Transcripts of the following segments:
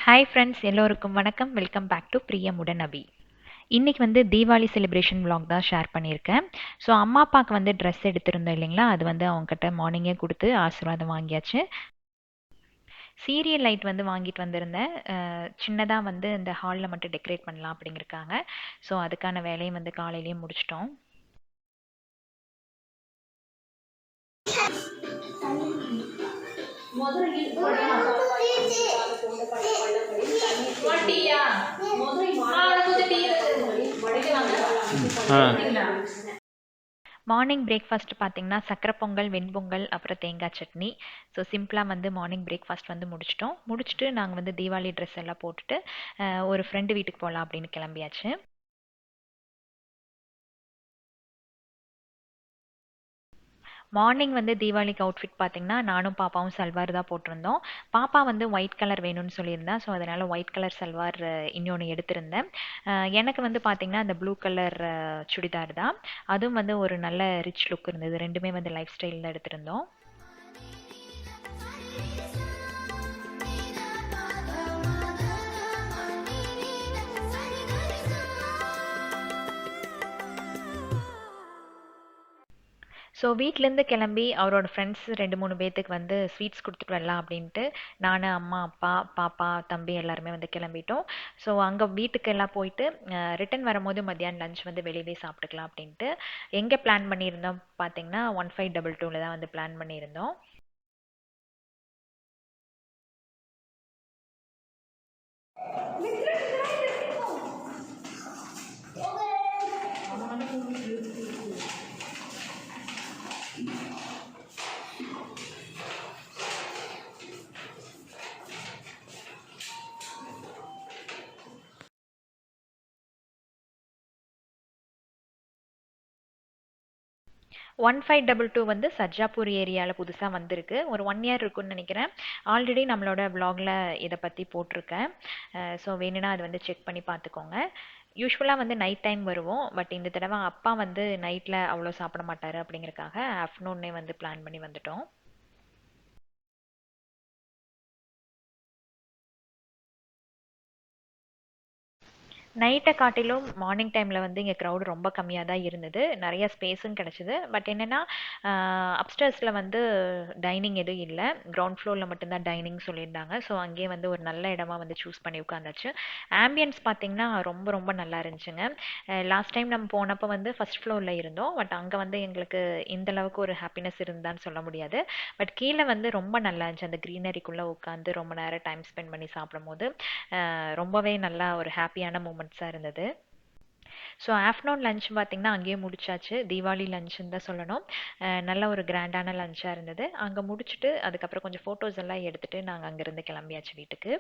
Hi friends, எல்லோருக்கும் வணக்கம். Welcome back to Priyamudanabi. இன்றைக்கி வந்து தீபாவளி செலிப்ரேஷன் vlog தான் ஷேர் பண்ணியிருக்கேன். ஸோ அம்மா அப்பாவுக்கு வந்து ட்ரெஸ் எடுத்திருந்தோம் இல்லைங்களா, அது வந்து அவங்கக்கிட்ட மார்னிங்கே கொடுத்து ஆசீர்வாதம் வாங்கியாச்சு. சீரியல் லைட் வந்து வாங்கிட்டு வந்திருந்தேன். சின்னதாக வந்து இந்த ஹாலில் மட்டும் டெக்கரேட் பண்ணலாம் அப்படிங்கிறக்காங்க. ஸோ அதுக்கான வேலையும் வந்து காலையிலேயே முடிச்சிட்டோம். மார்னிங் பிரேக்ஃபாஸ்ட் பார்த்தீங்கன்னா சக்கரை பொங்கல், வெண்பொங்கல், அப்புறம் தேங்காய் சட்னி. ஸோ சிம்பிளாக வந்து மார்னிங் பிரேக்ஃபாஸ்ட் வந்து முடிச்சுட்டு நாங்கள் வந்து தீபாவளி ட்ரெஸ் எல்லாம் போட்டுட்டு ஒரு ஃப்ரெண்டு வீட்டுக்கு போகலாம் அப்படின்னு கிளம்பியாச்சு. மார்னிங் வந்து தீபாவளிக்கு அவுட்ஃபிட் பார்த்தீங்கன்னா நானும் பாப்பாவும் சல்வார் தான் போட்டிருந்தோம். பாப்பா வந்து ஒயிட் கலர் வேணும்னு சொல்லியிருந்தா. ஸோ அதனால் ஒயிட் கலர் சல்வார் இன்னொன்று எடுத்திருந்தேன். எனக்கு வந்து பார்த்தீங்கன்னா அந்த ப்ளூ கலர் சுடிதார் தான். அதுவும் வந்து ஒரு நல்ல ரிச் லுக் இருந்தது. ரெண்டுமே வந்து லைஃப் ஸ்டைலில் எடுத்திருந்தோம். ஸோ வீட்டிலேருந்து கிளம்பி அவரோட ஃப்ரெண்ட்ஸ் 2-3 பேர்த்துக்கு வந்து ஸ்வீட்ஸ் கொடுத்துட்டு வரலாம் அப்படின்ட்டு நான், அம்மா, அப்பா, பாப்பா, தம்பி எல்லாருமே வந்து கிளம்பிட்டோம். ஸோ அங்கே வீட்டுக்கு எல்லாம் போயிட்டு ரிட்டன் வரும்போது மத்தியானம் லஞ்ச் வந்து வெளியவே சாப்பிட்டுக்கலாம் அப்படின்ட்டு எங்கே பிளான் பண்ணியிருந்தோம் பார்த்தீங்கன்னா 1522 தான் வந்து பிளான் பண்ணியிருந்தோம். ஒன் 1522 வந்து சர்ஜாப்பூர் ஏரியாவில் புதுசாக வந்திருக்கு. ஒரு 1 இயர் இருக்குன்னு நினைக்கிறேன். ஆல்ரெடி நம்மளோட vlogல இதை பற்றி போட்டிருக்கேன். ஸோ வேணும்னா அது வந்து செக் பண்ணி பார்த்துக்கோங்க. யூஸ்வலாக வந்து நைட் டைம் வருவோம். பட் இந்த தடவை அப்பா வந்து நைட்டில் அவ்வளோ சாப்பிட மாட்டார் அப்படிங்கிறக்காக ஆஃப்டர்நூன்னே வந்து பிளான் பண்ணி வந்துட்டோம். நைட்டை காட்டிலும் மார்னிங் டைமில் வந்து இங்கே க்ரௌடு ரொம்ப கம்மியாக தான் இருந்தது. நிறைய ஸ்பேஸும் கிடச்சிது. பட் என்னென்னா அப்ஸ்டர்ஸில் வந்து டைனிங் எதுவும் இல்லை. கிரவுண்ட் ஃப்ளோரில் மட்டும்தான் டைனிங் சொல்லியிருந்தாங்க. ஸோ அங்கேயே வந்து ஒரு நல்ல இடமா வந்து சூஸ் பண்ணி உட்காந்தாச்சு. ஆம்பியன்ஸ் பார்த்திங்கன்னா ரொம்ப ரொம்ப நல்லா இருந்துச்சுங்க. லாஸ்ட் டைம் நம்ம போனப்போ வந்து ஃபஸ்ட் ஃப்ளோரில் இருந்தோம். பட் அங்கே வந்து எங்களுக்கு இந்தளவுக்கு ஒரு ஹாப்பினஸ் இருந்தான்னு சொல்ல முடியாது. பட் கீழே வந்து ரொம்ப நல்லா இருந்துச்சு. அந்த க்ரீனரிக்குள்ளே உட்காந்து ரொம்ப நேரம் டைம் ஸ்பெண்ட் பண்ணி சாப்பிடும்போது ரொம்பவே நல்லா ஒரு ஹாப்பியான மூமெண்ட்ஸாக இருந்தது. ஸோ ஆஃப்டர்நூன் லஞ்ச் பார்த்திங்கன்னா அங்கேயே முடிச்சாச்சு. தீபாவளி லஞ்சுன்னு தான் சொல்லணும். நல்ல ஒரு கிராண்டான லஞ்சாக இருந்தது. அங்கே முடிச்சுட்டு அதுக்கப்புறம் கொஞ்சம் ஃபோட்டோஸ் எல்லாம் எடுத்துகிட்டு நாங்கள் அங்கேருந்து கிளம்பியாச்சு வீட்டுக்கு.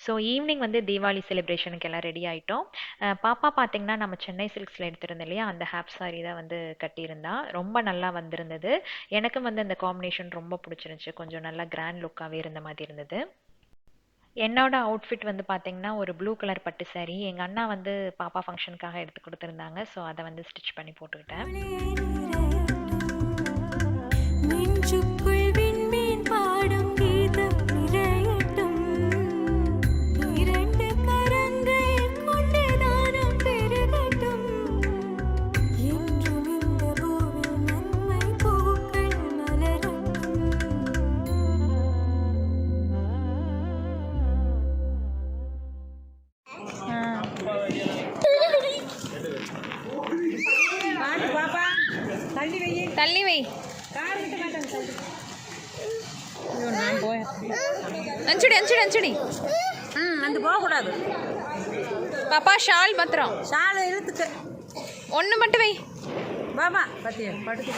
ஸோ ஈவினிங் வந்து தீபாவளி செலிப்ரேஷனுக்கு எல்லாம் ரெடி ஆகிட்டோம். பாப்பா பார்த்திங்கன்னா நம்ம சென்னை சில்க்ஸில் எடுத்திருந்தோம் இல்லையா, அந்த ஹாப் சாரி தான் வந்து கட்டியிருந்தா. ரொம்ப நல்லா வந்திருந்தது. எனக்கும் வந்து அந்த காம்பினேஷன் ரொம்ப பிடிச்சிருந்துச்சி. கொஞ்சம் நல்லா கிராண்ட் லுக்காகவே இருந்த மாதிரி இருந்தது. என்னோட அவுட்ஃபிட் வந்து பார்த்திங்கன்னா ஒரு ப்ளூ கலர் பட்டு சாரி. எங்கள் அண்ணா வந்து பாப்பா ஃபங்க்ஷனுக்காக எடுத்து கொடுத்துருந்தாங்க. ஸோ அதை வந்து ஸ்டிச் பண்ணி போட்டுக்கிட்டேன். தள்ளி வை. அஞ்சுடி அஞ்சுடி அஞ்சுடி. அந்த போகக்கூடாது. பாப்பா ஷால் பத்திரம். ஷாலை இழுத்துக்க. ஒன்று மட்டும் வை. பாபா பத்திய படுத்து.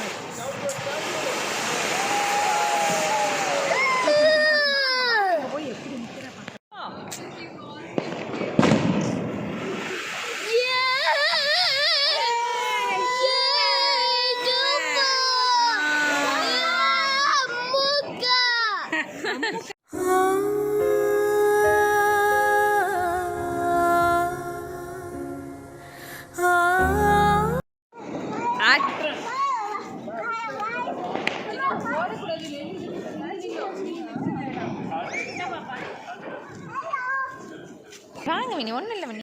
போய் எப்படி வாங்க மினி, ஒன்றும் இல்லை மினி.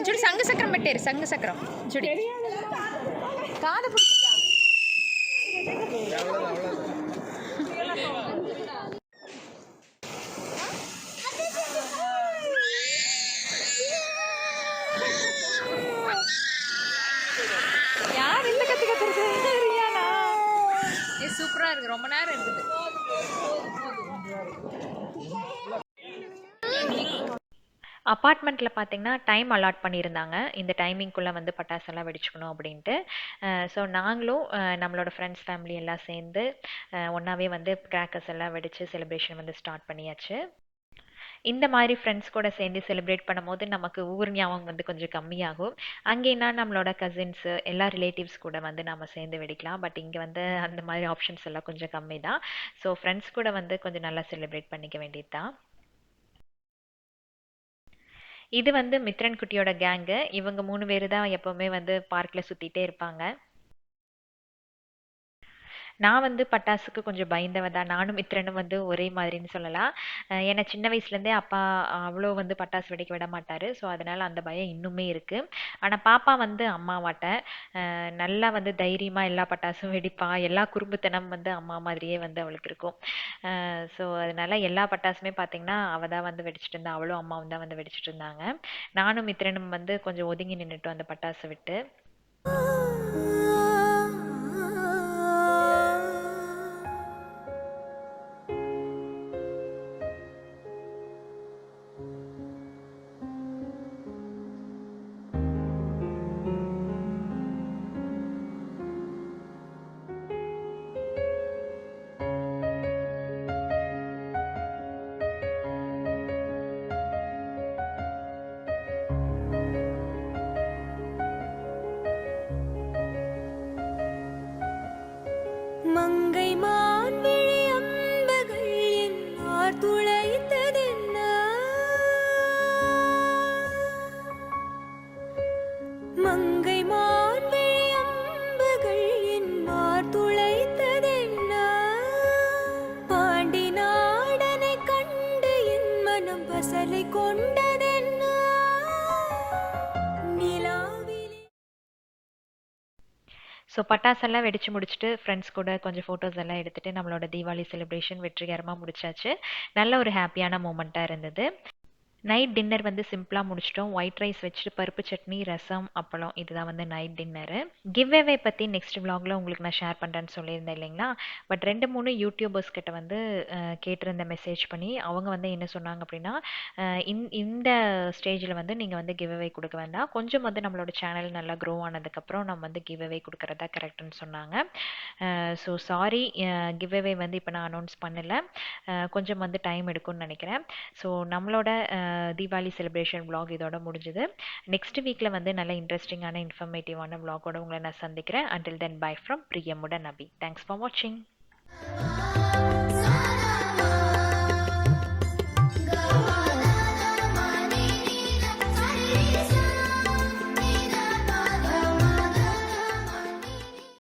சுடி சங்கு சக்கரம் பெட்டேரு, சங்கு சக்கரம் சுடி காதை பிடிச்சிட்டா. யார் இந்த கத்து கத்துறது? ரியானா. சூப்பரா இருக்கு, ரொம்ப நேரம் இருக்குது. அப்பார்ட்மெண்ட்டில் பார்த்தீங்கன்னா டைம் அலாட் பண்ணியிருந்தாங்க, இந்த டைமிங்குள்ளே வந்து பட்டாசெல்லாம் வெடிச்சுக்கணும் அப்படின்ட்டு. ஸோ நாங்களும் நம்மளோட ஃப்ரெண்ட்ஸ் ஃபேமிலி எல்லாம் சேர்ந்து ஒன்றாவே வந்து கிராக்கர்ஸ் எல்லாம் வெடித்து செலிப்ரேஷன் வந்து ஸ்டார்ட் பண்ணியாச்சு. இந்த மாதிரி ஃப்ரெண்ட்ஸ் கூட சேர்ந்து செலிப்ரேட் பண்ணும்போது நமக்கு ஊர் ஞாபகம் வந்து கொஞ்சம் கம்மியாகும். அங்கேனா நம்மளோட கசின்ஸு எல்லா ரிலேட்டிவ்ஸ் கூட வந்து நம்ம சேர்ந்து வெடிக்கலாம். பட் இங்கே வந்து அந்த மாதிரி ஆப்ஷன்ஸ் எல்லாம் கொஞ்சம் கம்மி தான். ஸோ ஃப்ரெண்ட்ஸ் கூட வந்து கொஞ்சம் நல்லா செலிப்ரேட் பண்ணிக்க வேண்டியது தான். இது வந்து மித்ரன் குட்டியோட கேங்கு. இவங்க 3 பேர் தான் எப்போவுமே வந்து பார்க்கில் சுற்றிட்டே இருப்பாங்க. நான் வந்து பட்டாசுக்கு கொஞ்சம் பயந்தவ தான். நானும் மித்ரனும் வந்து ஒரே மாதிரின்னு சொல்லலாம். ஏன்னா சின்ன வயசுலேருந்தே அப்பா அவ்வளோ வந்து பட்டாசு வெடிக்க விட மாட்டார். ஸோ அதனால் அந்த பயம் இன்னுமே இருக்குது. ஆனால் பாப்பா வந்து அம்மாவாட்ட நல்லா வந்து தைரியமாக எல்லா பட்டாசும் வெடிப்பா. எல்லா குறும்புத்தனம் வந்து அம்மா மாதிரியே வந்து அவளுக்கு இருக்கும். ஸோ அதனால் எல்லா பட்டாசுமே பார்த்திங்கன்னா அவள் தான் வந்து வெடிச்சிட்டு இருந்தா. அவளும் அம்மாவும் தான் வந்து வெடிச்சிட்டு இருந்தாங்க. நானும் மித்ரனும் வந்து கொஞ்சம் ஒதுங்கி நின்றுட்டோம் அந்த பட்டாசை விட்டு. மங்கை மான் விழி அம்புகள் என்னார் துளைத்ததென்ன, மங்கை மான் விழி அம்புகள் என்னார் துளைத்ததென்ன, பாண்டி நாடனை கண்டு என் மனம் பசலை கொண்டதென்ன, நிலாவிலே. ஸோ பட்டாசெல்லாம் வெடித்து முடிச்சுட்டு ஃப்ரெண்ட்ஸ் கூட கொஞ்சம் ஃபோட்டோஸ் எல்லாம் எடுத்துகிட்டு நம்மளோட தீபாவளி செலிப்ரேஷன் வெற்றிகரமாக முடிச்சாச்சு. நல்ல ஒரு ஹாப்பியான மூமெண்ட்டாக இருந்தது. நைட் டின்னர் வந்து சிம்பிளாக முடிச்சிட்டோம். ஒயிட் ரைஸ் வச்சுட்டு பருப்பு சட்னி, ரசம், அப்பளம், இதுதான் வந்து நைட் டின்னரு. கிவ்அவே பற்றி நெக்ஸ்ட் vlogல உங்களுக்கு நான் ஷேர் பண்ணுறேன்னு சொல்லியிருந்தேன் இல்லைங்களா. பட் 2-3 யூடியூபர்ஸ் கிட்ட வந்து கேட்டிருந்த மெசேஜ் பண்ணி அவங்க வந்து என்ன சொன்னாங்க அப்படின்னா, இந்த ஸ்டேஜில் வந்து நீங்கள் வந்து கிவ்அவே கொடுக்க வேண்டாம், கொஞ்சம் வந்து நம்மளோட சேனல் நல்லா க்ரோ ஆனதுக்கப்புறம் நம்ம வந்து கிவ்அவே கொடுக்குறதா கரெக்டுன்னு சொன்னாங்க. ஸோ சாரி, கிவ்அவே வந்து இப்போ நான் அனௌன்ஸ் பண்ணலை. கொஞ்சம் வந்து டைம் எடுக்கும்னு நினைக்கிறேன். ஸோ நம்மளோட தீபாவளி செலிப்ரேஷன் vlog இதோட முடிஞ்சுது. நெக்ஸ்ட் வீக்கில் வந்து நல்ல இன்ட்ரெஸ்டிங்கான இன்ஃபர்மேட்டிவான vlogோட உங்களை நான் சந்திக்கிறேன். until then bye from Priyamudanabi. Thanks for watching.